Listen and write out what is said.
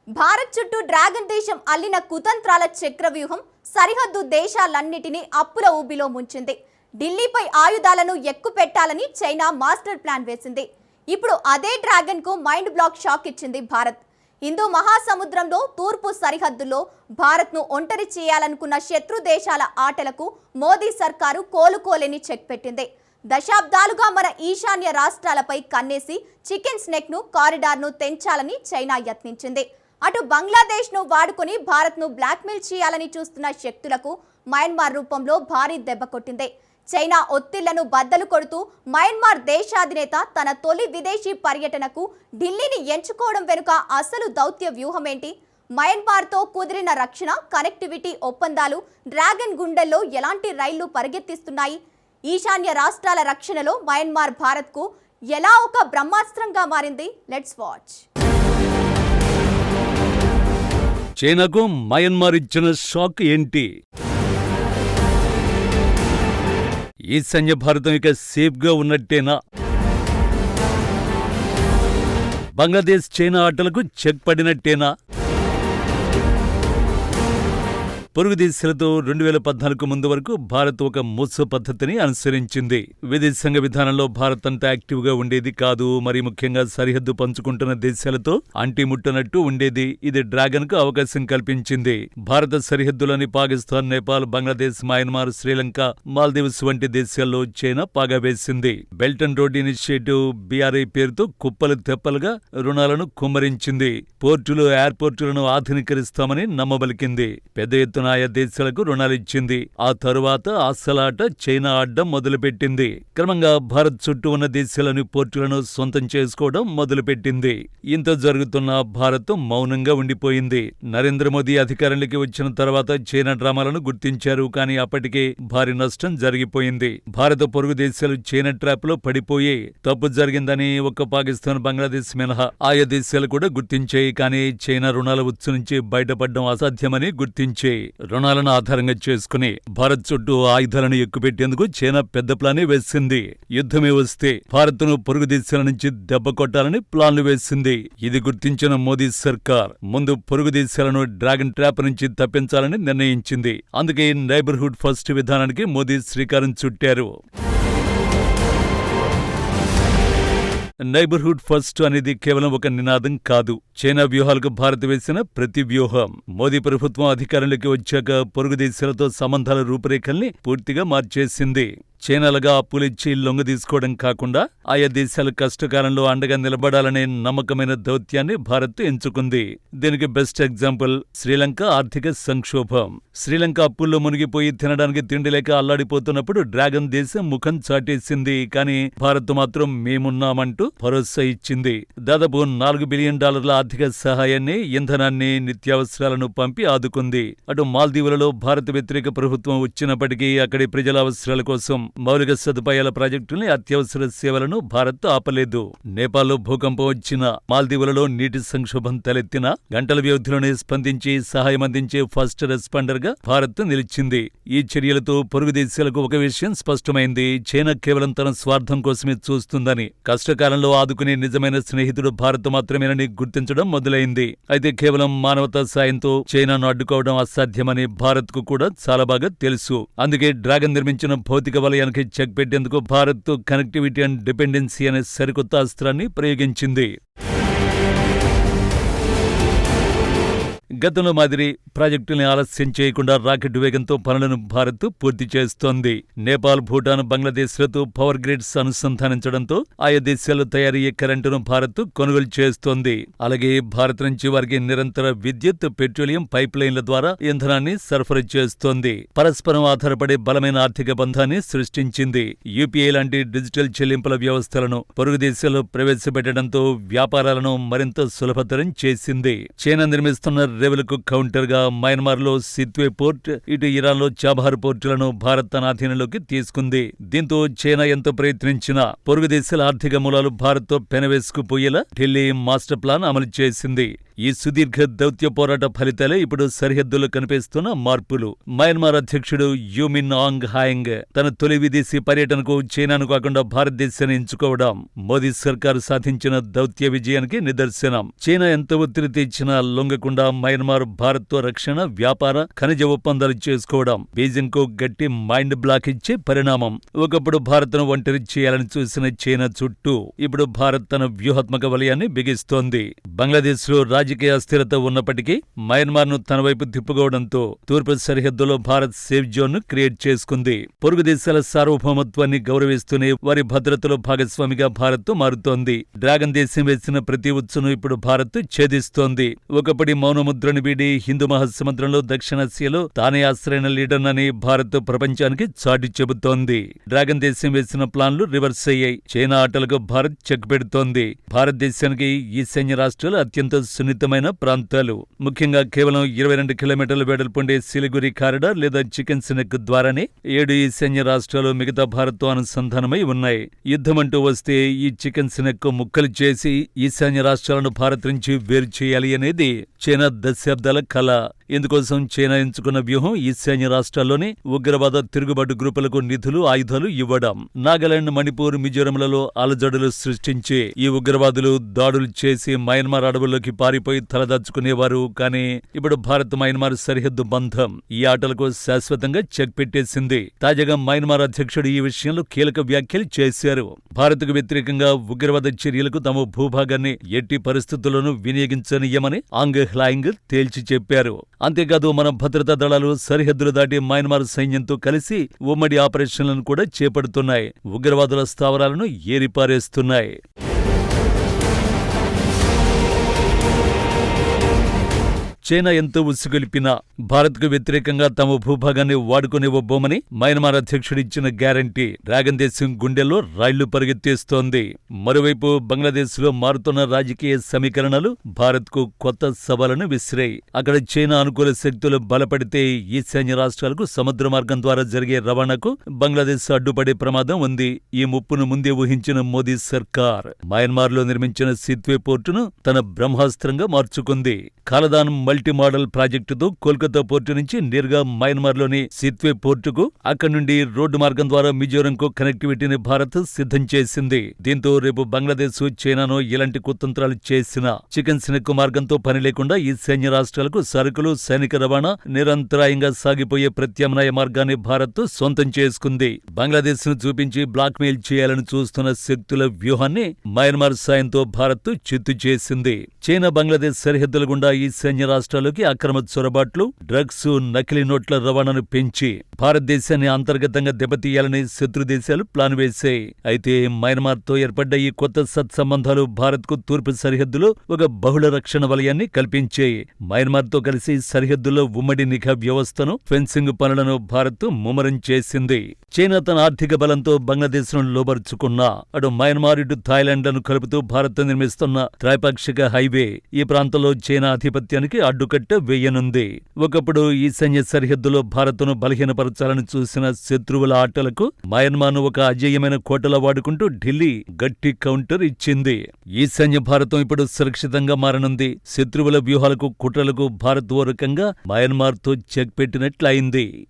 భారత్ చుట్టూ డ్రాగన్ దేశం అల్లిన కుతంత్రాల చక్రవ్యూహం సరిహద్దు దేశాలన్నిటినీ అప్పుల ఊబిలో ముంచింది. ఢిల్లీపై ఆయుధాలను ఎక్కుపెట్టాలని చైనా మాస్టర్ ప్లాన్ వేసింది. ఇప్పుడు అదే డ్రాగన్ కు మైండ్ బ్లాక్ షాక్ ఇచ్చింది భారత్. హిందూ మహాసముద్రంలో తూర్పు సరిహద్దులో భారత్ను ఒంటరి చేయాలనుకున్న శత్రు దేశాల ఆటలకు మోదీ సర్కారు కోలుకోలేని చెక్ పెట్టింది. దశాబ్దాలుగా మన ఈశాన్య రాష్ట్రాలపై కన్నేసి చికెన్ స్నేక్ ను కారిడార్ను తెంచాలని చైనా యత్నించింది. అటు బంగ్లాదేశ్ను వాడుకొని భారత్ను బ్లాక్మెయిల్ చేయాలని చూస్తున్న శక్తులకు మయన్మార్ రూపంలో భారీ దెబ్బ కొట్టింది. చైనా ఒత్తిళ్లను బద్దలు కొడుతూ మయన్మార్ దేశాధినేత తన తొలి విదేశీ పర్యటనకు ఢిల్లీని ఎంచుకోవడం వెనుక అసలు దౌత్య వ్యూహమేంటి? మయన్మార్తో కుదిరిన రక్షణ కనెక్టివిటీ ఒప్పందాలు డ్రాగన్ గుండెల్లో ఎలాంటి రైళ్లు పరిగెత్తిస్తున్నాయి? ఈశాన్య రాష్ట్రాల రక్షణలో మయన్మార్ భారత్కు ఎలా ఒక బ్రహ్మాస్త్రంగా మారింది? Let's watch. చైనాకు మయన్మార్ ఇచ్చిన షాక్ ఏంటి? ఈశాన్య భారతం ఇక సేఫ్గా ఉన్నట్టేనా? బంగ్లాదేశ్ చైనా ఆటలకు చెక్ పడినట్టేనా? పొరుగు దేశాలతో 2014 ముందు వరకు భారత్ ఒక మూస పద్ధతిని అనుసరించింది. విదేశాంగ విధానంలో భారత్ అంతా యాక్టివ్గా ఉండేది కాదు. మరి ముఖ్యంగా సరిహద్దు పంచుకుంటున్న దేశాలతో అంటిముట్టనట్టు ఉండేది. ఇది డ్రాగన్ కు అవకాశం కల్పించింది. భారత సరిహద్దులోని పాకిస్తాన్, నేపాల్, బంగ్లాదేశ్, మయన్మార్, శ్రీలంక, మాల్దీవ్స్ వంటి దేశాల్లో చైనా పాగా వేసింది. Belt and road initiative BRI పేరుతో కుప్పలు తెప్పలుగా రుణాలను కుమ్మరించింది. పోర్టులు, ఎయిర్పోర్టులను ఆధునీకరిస్తామని నమ్మబలికింది. పెద్ద ఎత్తున ఆయా దేశాలకు రుణాలిచ్చింది. ఆ తరువాత అసలాట చైనా ఆడ్డం మొదలుపెట్టింది. క్రమంగా భారత్ చుట్టూ ఉన్న దేశాలను, పోర్టులను సొంతం చేసుకోవడం మొదలుపెట్టింది. ఇంత జరుగుతున్న భారత్ మౌనంగా ఉండిపోయింది. నరేంద్ర మోదీ అధికారంలోకి వచ్చిన తర్వాత చైనా డ్రామాలను గుర్తించారు. కానీ అప్పటికే భారీ నష్టం జరిగిపోయింది. భారత పొరుగు దేశాలు చైనా ట్రాప్ లో పడిపోయి తప్పు జరిగిందని ఒక్క పాకిస్తాన్, బంగ్లాదేశ్ మినహా ఆయా దేశాలు కూడా గుర్తించాయి. కానీ చైనా రుణాల ఉచ్చు నుంచి బయటపడడం అసాధ్యమని గుర్తించాయి. రుణాలను ఆధారంగా చేసుకుని భారత్ చుట్టూ ఆయుధాలను ఎక్కుపెట్టేందుకు చైనా పెద్ద ప్లానే వేసింది. యుద్ధమే వస్తే భారత్ను పొరుగు దేశాల నుంచి దెబ్బ కొట్టాలని ప్లాన్లు వేసింది. ఇది గుర్తించిన మోదీ సర్కార్ ముందు పొరుగు దేశాలను డ్రాగన్ ట్రాప్ నుంచి తప్పించాలని నిర్ణయించింది. అందుకే నైబర్హుడ్ ఫస్ట్ విధానానికి మోదీ శ్రీకారం చుట్టారు. నైబర్హుడ్ ఫస్ట్ అనేది కేవలం ఒక నినాదం కాదు. చైనా వ్యూహాలకు భారత్ వేసిన ప్రతి వ్యూహం. మోదీ ప్రభుత్వం అధికారంలోకి వచ్చాక పొరుగు దేశాలతో సంబంధాల రూపురేఖల్ని పూర్తిగా మార్చేసింది. చైనాలుగా అప్పులిచ్చి లొంగ తీసుకోవడం కాకుండా ఆయా దేశాల కష్టకాలంలో అండగా నిలబడాలనే నమ్మకమైన దౌత్యాన్ని భారత్ ఎంచుకుంది. దీనికి బెస్ట్ ఎగ్జాంపుల్ శ్రీలంక ఆర్థిక సంక్షోభం. శ్రీలంక అప్పుల్లో మునిగిపోయి తినడానికి తిండి లేక అల్లాడిపోతున్నప్పుడు డ్రాగన్ దేశం ముఖం చాటేసింది. కానీ భారత్ మాత్రం మేమున్నామంటూ భరోసా ఇచ్చింది. దాదాపు $4 బిలియన్ ఆర్థిక సహాయాన్ని, ఇంధనాన్ని, నిత్యావసరాలను పంపి ఆదుకుంది. అటు మాల్దీవులలో భారత వ్యతిరేక ప్రభుత్వం వచ్చినప్పటికీ అక్కడి ప్రజల అవసరాల కోసం మౌలిక సదుపాయాల ప్రాజెక్టుల్ని, అత్యవసర సేవలను భారత్ ఆపలేదు. నేపాల్లో భూకంపం వచ్చినా, మాల్దీవులలో నీటి సంక్షోభం తలెత్తినా గంటల వ్యవధిలోనే స్పందించి సహాయం అందించే ఫస్ట్ రెస్పాండర్ గా భారత్ నిలిచింది. ఈ చర్యలతో పొరుగు దేశాలకు ఒక విషయం స్పష్టమైంది. చైనా కేవలం తన స్వార్థం కోసమే చూస్తుందని, కష్టకాలంలో ఆదుకునే నిజమైన స్నేహితుడు భారత్ మాత్రమేనని గుర్తించడం మొదలైంది. అయితే కేవలం మానవతా సాయంతో చైనాను అడ్డుకోవడం అసాధ్యమని భారత్ కు కూడా చాలా బాగా తెలుసు. అందుకే డ్రాగన్ నిర్మించిన భౌతిక వలయానికి చెక్ పెట్టేందుకు భారత్ కనెక్టివిటీ అండ్ డిపెండెన్సీ అనే సరికొత్త అస్త్రాన్ని ప్రయోగించింది. గతంలో మాదిరి ప్రాజెక్టుల్ని ఆలస్యం చేయకుండా రాకెట్ వేగంతో పనులను భారత్ పూర్తి చేస్తోంది. నేపాల్, భూటాన్, బంగ్లాదేశ్లతో పవర్ గ్రిడ్స్ అనుసంధానించడంతో ఆయా దేశాల్లో తయారయ్యే కరెంటును భారత్ కొనుగోలు చేస్తోంది. అలాగే భారత్ నుంచి వారికి నిరంతర విద్యుత్, పెట్రోలియం పైప్ లైన్ల ద్వారా ఇంధనాన్ని సరఫరా చేస్తోంది. పరస్పరం ఆధారపడే బలమైన ఆర్థిక బంధాన్ని సృష్టించింది. UPI లాంటి డిజిటల్ చెల్లింపుల వ్యవస్థలను పొరుగు దేశాల్లో ప్రవేశపెట్టడంతో వ్యాపారాలను మరింత సులభతరం చేసింది. చైనా నిర్మిస్తున్న రేవులకు కౌంటర్ గా మయన్మార్లో సిత్వే పోర్ట్, ఇటు ఇరాన్లో చాబహార్ పోర్టులను భారత్ తన అధీనంలోకి తీసుకుంది. దీంతో చైనా ఎంత ప్రయత్నించినా పొరుగు దేశాల ఆర్థిక మూలాలు భారత్తో పెనవేసుకుపోయేలా ఢిల్లీ మాస్టర్ ప్లాన్ అమలు చేసింది. ఈ సుదీర్ఘ దౌత్య పోరాట ఫలితాలే ఇప్పుడు సరిహద్దులో కనిపిస్తున్న మార్పులు. మయన్మార్ అధ్యక్షుడు యూ మిన్ ఆంగ్ హ్లాంగ్ తన తొలి విదేశీ పర్యటనకు చైనాను కాకుండా భారతదేశాన్ని ఎంచుకోవడం మోదీ సర్కారు సాధించిన దౌత్య విజయానికి నిదర్శనం. చైనా ఎంత ఒత్తిడి తెచ్చినా లొంగకుండా మయన్మార్ భారత్తో రక్షణ, వ్యాపార, ఖనిజ ఒప్పందాలు చేసుకోవడం బీజింగ్ కు గట్టి మైండ్ బ్లాక్ ఇచ్చే పరిణామం. ఒకప్పుడు భారత్ను ఒంటరి చేయాలని చూసిన చైనా చుట్టూ ఇప్పుడు భారత్ తన వ్యూహాత్మక వలయాన్ని బిగిస్తోంది. బంగ్లాదేశ్ లో రాజకీయ అస్థిరత ఉన్నప్పటికీ మయన్మార్ ను తన వైపు తిప్పుకోవడంతో తూర్పు సరిహద్దులో భారత్ సేఫ్ జోన్ ను క్రియేట్ చేసుకుంది. పొరుగు దేశాల సార్వభౌమత్వాన్ని గౌరవిస్తూనే వారి భద్రతలో భాగస్వామిగా భారత్ మారుతోంది. డ్రాగన్ దేశం వేసిన ప్రతి ఉచ్చును ఇప్పుడు భారత్ ఛేదిస్తోంది. ఒకప్పటి మౌనముద్రను వీడి హిందూ మహాసముద్రంలో దక్షిణాసియాలో తానే ఆశ్రయణ లీడర్నని భారత్ ప్రపంచానికి చాటి చెబుతోంది. డ్రాగన్ దేశం వేసిన ప్లాన్లు రివర్స్ అయ్యాయి. చైనా ఆటలకు భారత్ చెక్ పెడుతోంది. భారతదేశానికి ఈశాన్య రాష్ట్రాలు అత్యంత సున్నితమైన ప్రాంతాలు. ముఖ్యంగా కేవలం 22 కిలోమీటర్ల వెడల్పుండే సిలిగురి కారిడార్ లేదా చికెన్ సినెక్ ద్వారానే 7 ఈశాన్య రాష్ట్రాలు మిగతా భారత్తో అనుసంధానమై ఉన్నాయి. యుద్ధమంటూ వస్తే ఈ చికెన్ సినెక్ ముక్కలు చేసి ఈశాన్య రాష్ట్రాలను భారత్ నుంచి వేరు చేయాలి అనేది చైనా దశాబ్దాల కల. ఇందుకోసం చైనా ఎంచుకున్న వ్యూహం ఈశాన్య రాష్ట్రాల్లోని ఉగ్రవాద తిరుగుబాటు గ్రూపులకు నిధులు, ఆయుధాలు ఇవ్వడం. నాగాలాండ్, మణిపూర్, మిజోరంలలో అలజడులు సృష్టించి ఈ ఉగ్రవాదులు దాడులు చేసి మయన్మార్ అడవుల్లోకి పారిపోయి తలదాచుకునేవారు. కానీ ఇప్పుడు భారత్ మయన్మార్ సరిహద్దు బంధం ఈ ఆటలకు శాశ్వతంగా చెక్ పెట్టేసింది. తాజాగా మయన్మార్ అధ్యక్షుడు ఈ విషయంలో కీలక వ్యాఖ్యలు చేశారు. భారత్కు వ్యతిరేకంగా ఉగ్రవాద చర్యలకు తమ భూభాగాన్ని ఎట్టి పరిస్థితుల్లోనూ వినియోగించనీయమని ఆంగ్ హ్లాంగ్ తేల్చి చెప్పారు. అంతేకాదు మన భద్రతా దళాలు సరిహద్దులు దాటి మయన్మార్ సైన్యంతో కలిసి ఉమ్మడి ఆపరేషన్లను కూడా చేపడుతున్నాయి. ఉగ్రవాదుల స్థావరాలను ఏరిపారేస్తున్నాయి. చైనా ఎంతో ఉసుగొలిపినా భారత్కు వ్యతిరేకంగా తమ భూభాగాన్ని వాడుకునివ్వబోమని మయన్మార్ అధ్యక్షుడిచ్చిన గ్యారంటీ డ్రాగన్ దేశం గుండెల్లో రైళ్లు పరిగెత్తేస్తోంది. మరోవైపు బంగ్లాదేశ్లో మారుతున్న రాజకీయ సమీకరణలు భారత్కు కొత్త సవాళ్లను విసిరాయి. అక్కడ చైనా అనుకూల శక్తులు బలపడితే ఈశాన్య రాష్ట్రాలకు సముద్ర మార్గం ద్వారా జరిగే రవాణాకు బంగ్లాదేశ్ అడ్డుపడే ప్రమాదం ఉంది. ఈ ముప్పును ముందే ఊహించిన మోదీ సర్కార్ మయన్మార్లో నిర్మించిన సిత్వే పోర్టును తన బ్రహ్మాస్త్రంగా మార్చుకుంది. కాలదాన్ మల్టీ మోడల్ ప్రాజెక్టుతో కోల్కతా పోర్టు నుంచి నేరుగా మయన్మార్లోని సిత్వే పోర్టుకు, అక్కడి నుండి రోడ్డు మార్గం ద్వారా మిజోరంకు కనెక్టివిటీని భారత్ సిద్ధం చేసింది. దీంతో రేపు బంగ్లాదేశ్, చైనాను ఇలాంటి కుతంత్రాలు చేసిన చికెన్ సినెక్ మార్గంతో పని లేకుండా ఈశాన్య రాష్ట్రాలకు సరుకులు, సైనిక రవాణా నిరంతరాయంగా సాగిపోయే ప్రత్యామ్నాయ మార్గాన్ని భారత్ సొంతం చేసుకుంది. బంగ్లాదేశ్ ను చూపించి బ్లాక్ మెయిల్ చేయాలని చూస్తున్న శక్తుల వ్యూహాన్ని మయన్మార్ సాయంతో భారత్ చిత్తు చేసింది. చైనా బంగ్లాదేశ్ సరిహద్దుల గుండా ఈశాన్య రాష్ట్రాల్లోకి అక్రమ చొరబాట్లు, డ్రగ్స్, నకిలీ నోట్ల రవాణాను పెంచి భారతదేశాన్ని అంతర్గతంగా దెబ్బతీయాలని శత్రు దేశాలు ప్లాన్ వేశాయి. అయితే మయన్మార్తో ఏర్పడ్డ ఈ కొత్త సత్సంబంధాలు భారత్కు తూర్పు సరిహద్దులో ఒక బహుళ రక్షణ వలయాన్ని కల్పించాయి. మయన్మార్తో కలిసి సరిహద్దుల్లో ఉమ్మడి నిఘా వ్యవస్థను, ఫెన్సింగ్ పనులను భారత్ ముమ్మరం చేసింది. చైనా తన ఆర్థిక బలంతో బంగ్లాదేశ్ను లోబర్చుకున్నా అటు మయన్మార్, ఇటు థాయిలాండ్లను కలుపుతూ భారత్ నిర్మిస్తున్న త్రైపాక్షిక హైవే ఈ ప్రాంతంలో చైనా ఆధిపత్యానికి అడ్డుకట్ట వేయనుంది. ఒకప్పుడు ఈశాన్య సరిహద్దులో భారత్ను బలహీనపరచాలని చూసిన శత్రువుల ఆటలకు మయన్మార్ను ఒక అజేయమైన కోటలా వాడుకుంటూ ఢిల్లీ గట్టి కౌంటర్ ఇచ్చింది. ఈశాన్య భారతం ఇప్పుడు సురక్షితంగా మారనుంది. శత్రువుల వ్యూహాలకు, కుట్రలకు భారత్ ఓ రకంగా మయన్మార్తో చెక్ పెట్టినట్లయింది.